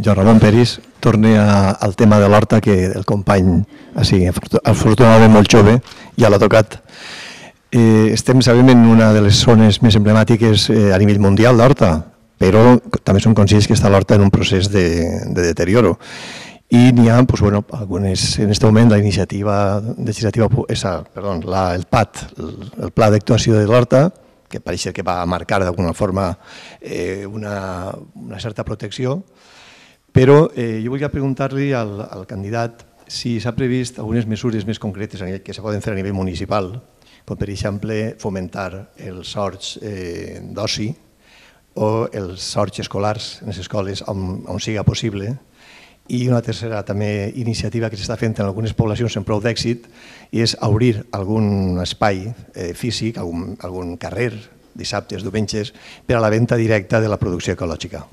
Joan Ramon Peris, torne al tema de l'horta, que el company, afortunadament molt jove, ja l'ha tocat. Estem, sabem, en una de les zones més emblemàtiques a nivell mundial d'horta, però també som conscients que està l'horta en un procés de deterioro. I n'hi ha, algunes, en aquest moment, la iniciativa legislativa, el PAT, el Pla d'Actuació de l'Horta, que pareix que va marcar d'alguna forma una certa protecció, però jo volia preguntar-li al candidat si s'ha previst algunes mesures més concretes que se poden fer a nivell municipal, com per exemple fomentar els horts d'oci o els horts escolars en les escoles on siga possible. I una tercera també iniciativa que s'està fent en algunes poblacions amb prou d'èxit és obrir algun espai físic, algun carrer, dissabtes, diumenges, per a la venda directa de la producció ecològica.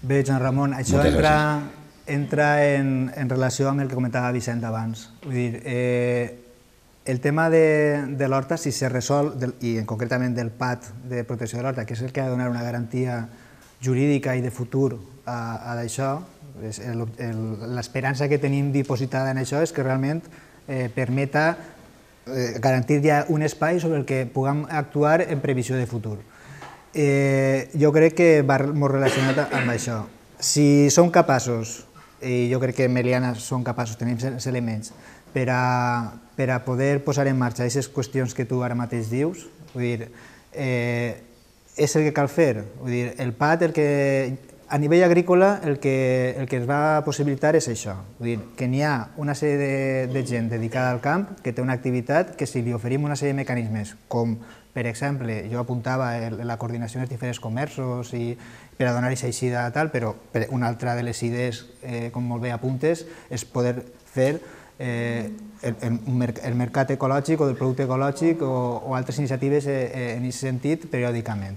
Bé, Joan Ramon, això entra en relació amb el que comentava Vicent abans. Vull dir, el tema de l'horta, si se resol, i concretament del PAT de protecció de l'horta, que és el que ha de donar una garantia jurídica i de futur a això, l'esperança que tenim dipositada en això és que realment permeta garantir ja un espai sobre el que puguem actuar en previsió de futur. Jo crec que va molt relacionat amb això. Si som capaços, i jo crec que Meliana som capaços, tenim els elements, per a poder posar en marxa aquestes qüestions que tu ara mateix dius, vull dir, és el que cal fer. Vull dir, el PAT, a nivell agrícola, el que es va possibilitar és això, vull dir, que n'hi ha una sèrie de gent dedicada al camp que té una activitat que si li oferim una sèrie de mecanismes, com per exemple, jo apuntava la coordinació dels diferents comerços per a donar-hi eixida tal, però una altra de les idees, com molt bé apuntes, és poder fer el mercat ecològic o del producte ecològic o altres iniciatives en aquest sentit periòdicament.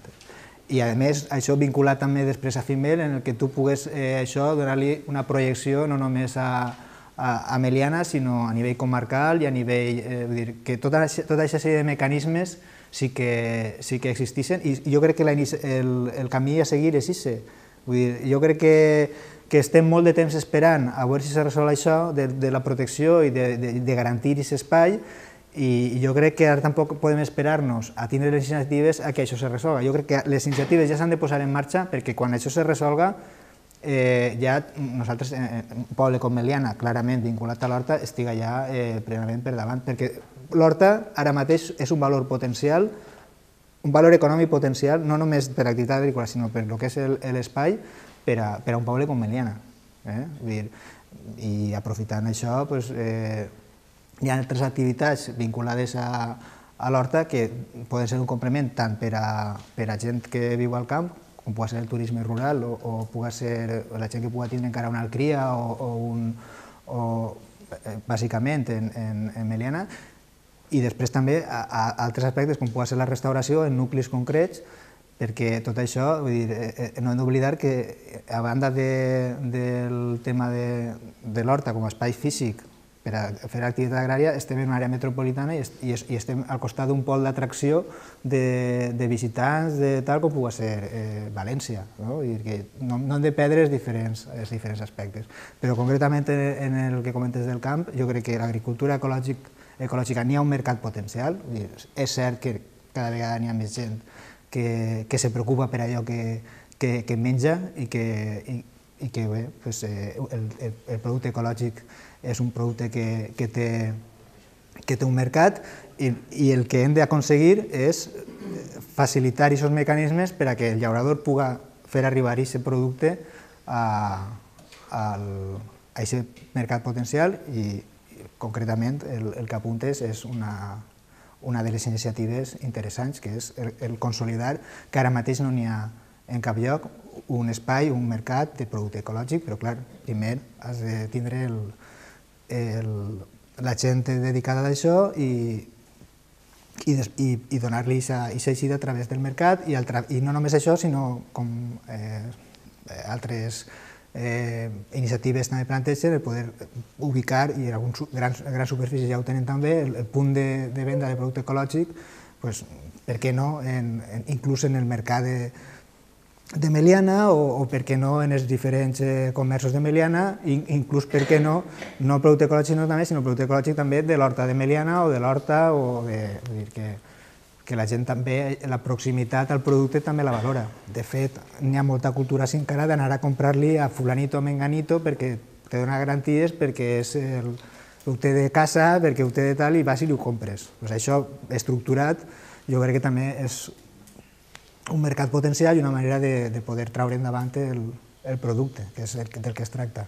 I a més, això vinculat també després a FIMEL, en el que tu pugues donar-li una projecció no només a Meliana, sinó a nivell comarcal i a nivell... Vull dir, que tota aquesta sèrie de mecanismes sí que existeixen i jo crec que el camí a seguir és aquest. Vull dir, jo crec que estem molt de temps esperant a veure si se resol això de la protecció i de garantir aquest espai, i jo crec que ara tampoc podem esperar-nos a tindre les iniciatives a que això se resolga. Jo crec que les iniciatives ja s'han de posar en marxa perquè quan això se resolga ja nosaltres, un poble com Meliana, clarament vinculat a l'horta, estiga ja plenament per davant, perquè l'horta ara mateix és un valor potencial, un valor econòmic potencial, no només per l'activitat agrícola, sinó per el que és l'espai per a un poble com Meliana. I aprofitant això, hi ha altres activitats vinculades a l'horta que poden ser un complement tant per a gent que viu al camp, com pugui ser el turisme rural o pugui ser la gent que pugui tindre encara una alcria o bàsicament en Meliana, i després també altres aspectes com pugui ser la restauració en nuclis concrets, perquè tot això, no hem d'oblidar que a banda del tema de l'horta com a espai físic per a fer activitat agrària, estem en una àrea metropolitana i estem al costat d'un pol d'atracció de visitants tal com pugui ser València. No hem de perdre els diferents aspectes. Però concretament en el que comentes del camp, jo crec que l'agricultura ecològica n'hi ha un mercat potencial. És cert que cada vegada n'hi ha més gent que se preocupa per allò que menja i que el producte ecològic és un producte que té un mercat i el que hem d'aconseguir és facilitar aquests mecanismes per a que el llaurador pugui fer arribar aquest producte a aquest mercat potencial i concretament el que apuntes és una de les iniciatives interessants, que és el consolidar que ara mateix no n'hi ha en cap lloc un espai, un mercat de producte ecològic, però clar, primer has de tindre la gent dedicada a això i donar-li aquesta eixida a través del mercat i no només això, sinó com altres iniciatives també plantegen, el poder ubicar, i en algunes grans superfícies ja ho tenen també, el punt de venda de producte ecològic, per què no, inclús en el mercat de Meliana o per què no en els diferents comerços de Meliana, inclús per què no producte ecològic no també, sinó producte ecològic també de l'horta de Meliana o de l'horta, vull dir que la gent també, la proximitat al producte també la valora. De fet, n'hi ha molta cultura així encara d'anar a comprar-li a fulanito o menganito perquè te dona garanties, perquè és el producte de casa, perquè ho té de tal, i vas i ho compres. Això estructurat jo crec que també és un mercat potencial i una manera de poder traure endavant el producte, que és del que es tracta.